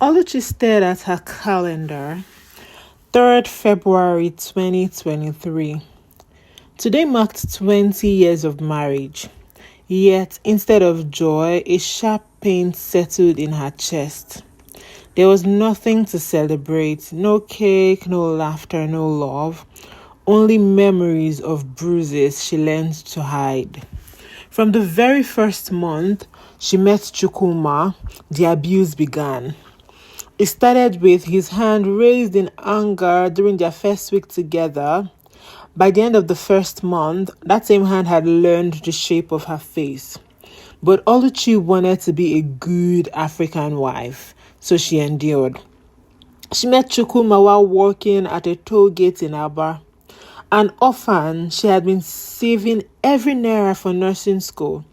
Oluchi stared at her calendar. 3rd February 2023. Today marked 20 years of marriage. Yet, instead of joy, a sharp pain settled in her chest. There was nothing to celebrate. No cake, no laughter, no love. Only memories of bruises she learned to hide. From the very first month she met Chukwuma, the abuse began. It started with his hand raised in anger during their first week together. By the end of the first month, that same hand had learned the shape of her face. But Oluchi wanted to be a good African wife, so she endured. She met Chukwuma while working at a toll gate in Aba. An orphan, she had been saving every naira for nursing school.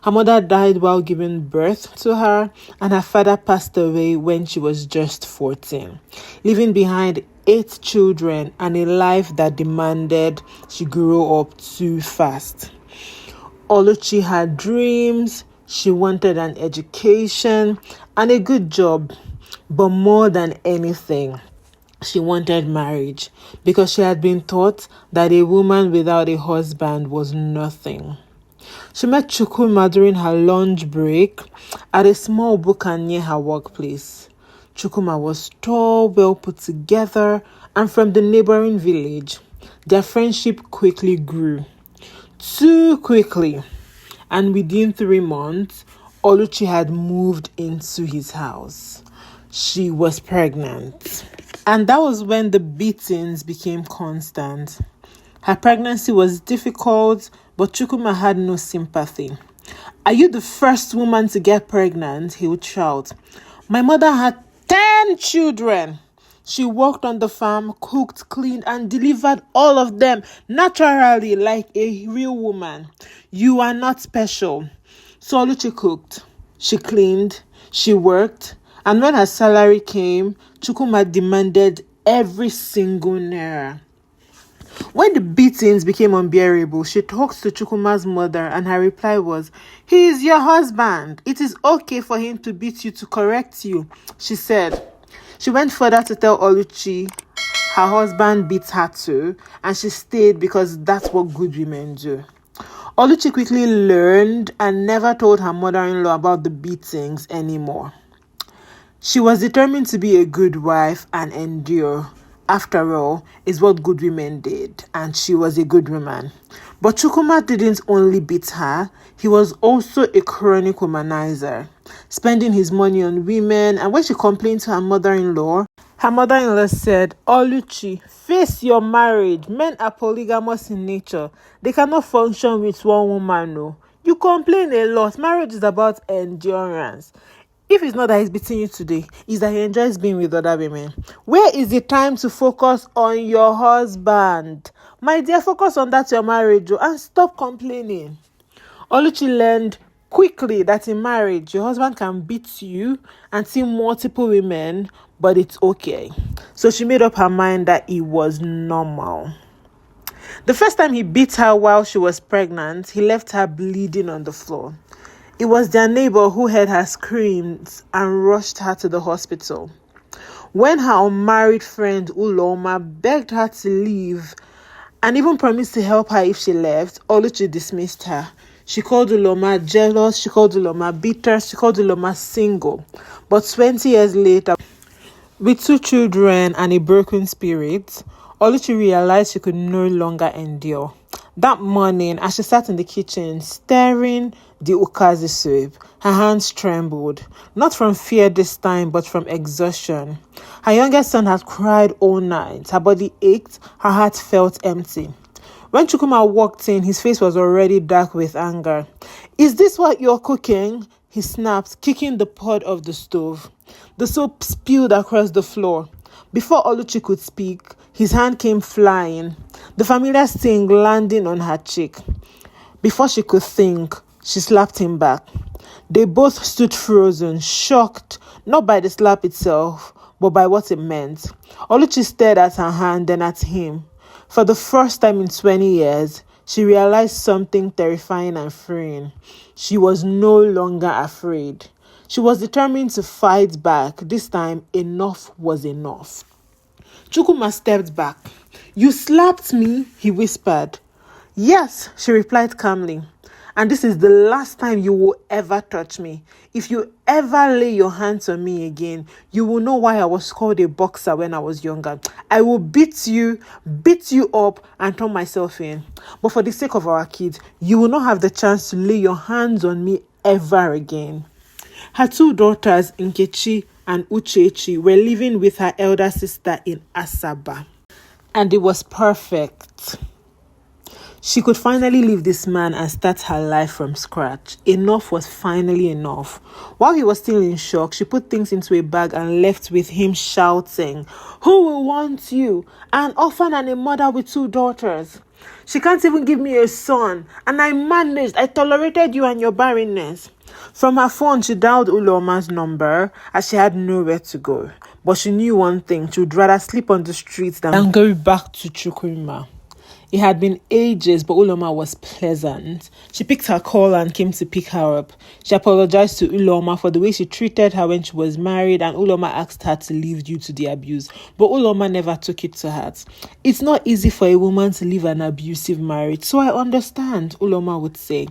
Her mother died while giving birth to her, and her father passed away when she was just 14, leaving behind 8 children and a life that demanded she grow up too fast. Oluchi had dreams. She wanted an education and a good job, but more than anything, she wanted marriage because she had been taught that a woman without a husband was nothing. She met Chukwuma during her lunch break at a small buka near her workplace. Chukwuma was tall, well put together, and from the neighboring village. Their friendship quickly grew. Too quickly. And within 3 months, Oluchi had moved into his house. She was pregnant. And that was when the beatings became constant. Her pregnancy was difficult, but Chukwuma had no sympathy. "Are you the first woman to get pregnant?" he would shout. "My mother had 10 children. She worked on the farm, cooked, cleaned, and delivered all of them naturally like a real woman. You are not special." So Oluchi cooked, she cleaned, she worked, and when her salary came, Chukwuma demanded every single naira. When the beatings became unbearable, she talked to Chukwuma's mother, and her reply was, "He is your husband. It is okay for him to beat you to correct you," she said. She went further to tell Oluchi her husband beats her too, and she stayed because that's what good women do. Oluchi quickly learned and never told her mother-in-law about the beatings anymore. She was determined to be a good wife and endure. After all, is what good women did, and she was a good woman. But Chukwuma didn't only beat her, he was also a chronic womanizer, spending his money on women, and when she complained to her mother-in-law said, "Oluchi, face your marriage. Men are polygamous in nature. They cannot function with one woman, no. You complain a lot. Marriage is about endurance. If it's not that he's beating you today, it's that he enjoys being with other women. Where is the time to focus on your husband? My dear, focus on that your marriage and stop complaining." Oluchi learned quickly that in marriage, your husband can beat you and see multiple women, but it's okay. So she made up her mind that it was normal. The first time he beat her while she was pregnant, he left her bleeding on the floor. It was their neighbor who heard her screams and rushed her to the hospital. When her unmarried friend Uloma begged her to leave and even promised to help her if she left, Oluchi dismissed her. She called Uloma jealous, she called Uloma bitter, she called Uloma single. But 20 years later, with 2 children and a broken spirit, Oluchi realized she could no longer endure. That morning, as she sat in the kitchen, stirring the ukazi soup, her hands trembled, not from fear this time, but from exhaustion. Her youngest son had cried all night. Her body ached, her heart felt empty. When Chukwuma walked in, his face was already dark with anger. "Is this what you're cooking?" he snapped, kicking the pot of the stove. The soap spilled across the floor. Before Oluchi could speak, his hand came flying, the familiar sting landing on her cheek. Before she could think, she slapped him back. They both stood frozen, shocked, not by the slap itself, but by what it meant. Oluchi stared at her hand, then at him. For the first time in 20 years, she realized something terrifying and freeing. She was no longer afraid. She was determined to fight back. This time, enough was enough. Chukwuma stepped back. "You slapped me," he whispered. "Yes," she replied calmly. "And this is the last time you will ever touch me. If you ever lay your hands on me again, you will know why I was called a boxer when I was younger. I will beat you up, and turn myself in. But for the sake of our kids, you will not have the chance to lay your hands on me ever again." Her two daughters, Nkechi and Uchechi, were living with her elder sister in Asaba. And it was perfect. She could finally leave this man and start her life from scratch. Enough was finally enough. While he was still in shock, she put things into a bag and left with him shouting, "Who will want you? An orphan and a mother with two daughters. She can't even give me a son. And I tolerated you and your barrenness." From her phone, she dialed Uloma's number as she had nowhere to go. But she knew one thing: she would rather sleep on the streets than go back to Chukwuma. It had been ages, but Uloma was pleasant. She picked her call and came to pick her up. She apologized to Uloma for the way she treated her when she was married, and Uloma asked her to leave due to the abuse. But Uloma never took it to heart. "It's not easy for a woman to leave an abusive marriage, so I understand," Uloma would say.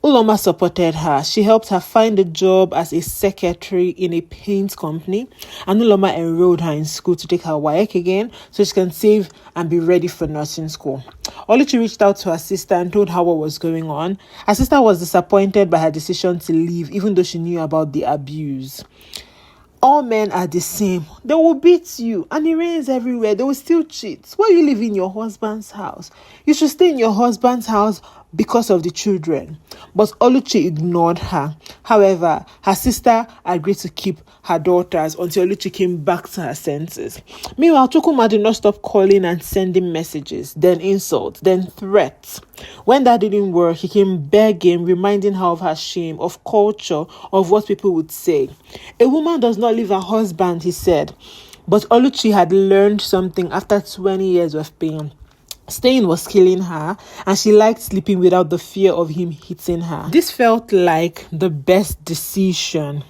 Uloma supported her. She helped her find a job as a secretary in a paint company, and Uloma enrolled her in school to take her WAEC again so she can save and be ready for nursing school. Oluchi reached out to her sister and told her what was going on. Her sister was disappointed by her decision to leave, even though she knew about the abuse. "All men are the same. They will beat you, and it rains everywhere. They will still cheat. Why you live in your husband's house? You should stay in your husband's house because of the children." But Oluchi ignored her. However, her sister agreed to keep her daughters until Oluchi came back to her senses. Meanwhile, Chukwuma did not stop calling and sending messages, then insults, then threats. When that didn't work, he came begging, reminding her of her shame, of culture, of what people would say. "A woman does not leave her husband," he said. But Oluchi had learned something after 20 years of pain. Staying was killing her, and she liked sleeping without the fear of him hitting her. This felt like the best decision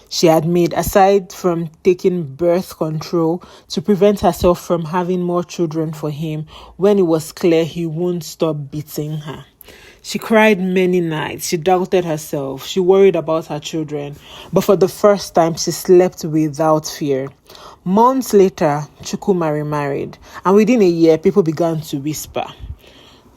she had made, aside from taking birth control to prevent herself from having more children for him when it was clear he wouldn't stop beating her. She cried many nights. She doubted herself. She worried about her children. But for the first time, she slept without fear. Months later, Chukwuma remarried. And within a year, people began to whisper.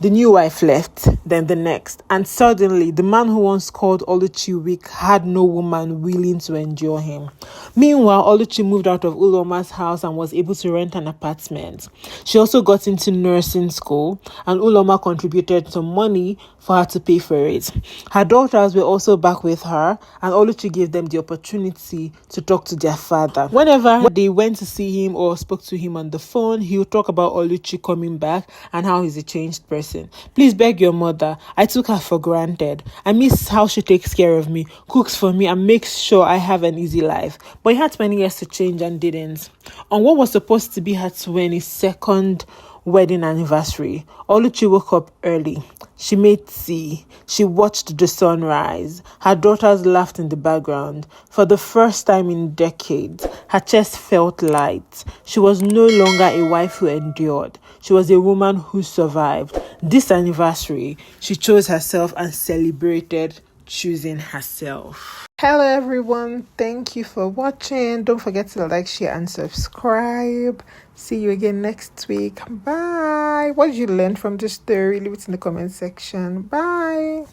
The new wife left, then the next. And suddenly, the man who once called Oluchi weak had no woman willing to endure him. Meanwhile, Oluchi moved out of Uloma's house and was able to rent an apartment. She also got into nursing school, and Uloma contributed some money for her to pay for it. Her daughters were also back with her, and Oluchi gave them the opportunity to talk to their father. Whenever they went to see him or spoke to him on the phone, he would talk about Oluchi coming back and how he's a changed person. "Please beg your mother. I took her for granted. I miss how she takes care of me, cooks for me, and makes sure I have an easy life." But he had 20 years to change and didn't. On what was supposed to be her 22nd wedding anniversary, Oluchi woke up early. She made tea. She watched the sunrise. Her daughters laughed in the background. For the first time in decades, her chest felt light. She was no longer a wife who endured. She was a woman who survived. This anniversary, she chose herself and celebrated choosing herself. Hello everyone, thank you for watching. Don't forget to like, share and subscribe. See you again next week. Bye. What did you learn from this story? Leave it in the comment section. Bye.